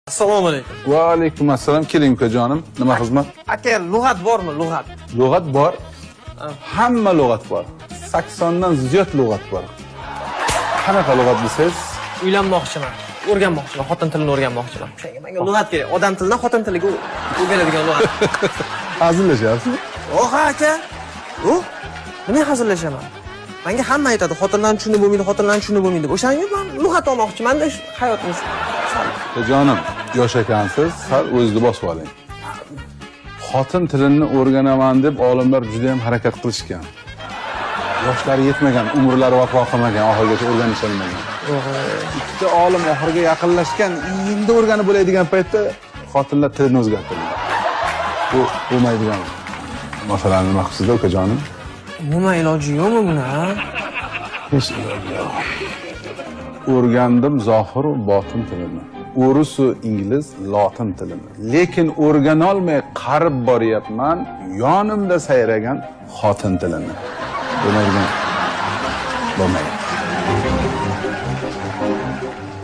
Assalomu alaykum. Va alaykum assalom. Keling ukajonim. Nima xizmat? Aka, lug'at bormi, lug'at? Lug'at bor. Hamma lug'at bor. 80 dan ziyod lug'at bor. Qanaqa lug'at desangiz? Uylanmoqchiman. O'rganmoqchiman, xotin tilini o'rganmoqchiman. Menga lug'at kerak. Odam tilidan xotin tiliga o'rganadigan lug'at. Hazillashyapsizmi? Yo'q aka. Yo'q. Nima hazillashaman? Menga hamma aytadi, xotinlarni tushunib bo'lmaydi, xotinlarni tushunib bo'lmaydi deb. O'shanga men lug'at olmoqchiman-da hayotimiz. Ukajonim, yosh ekansiz, sal o'zingizni bosib oling. Xotin tilini o'rganaman deb olimlar juda ham harakat qilishgan. Yoshlari yetmagan, umrlari vafo qilmagan, oxirigacha o'rganish olmagan. Ikkita olim oxiriga yaqinlashgan, endi o'rganib bo'ladigan paytda xotinlar tilini o'zgartirgan. Bu bo'lmaydigan masalani nima qilsizda ukajonim? Nima iloji yo'qmi buni, ha? Hech iloji yo'q. O'rgandim zohir va botin tilini. O'rus va ingliz lotin tilini. Lekin o'rganolmay qarib boryapman yonimda sayragan xotin tilini. Bo'lmaydi.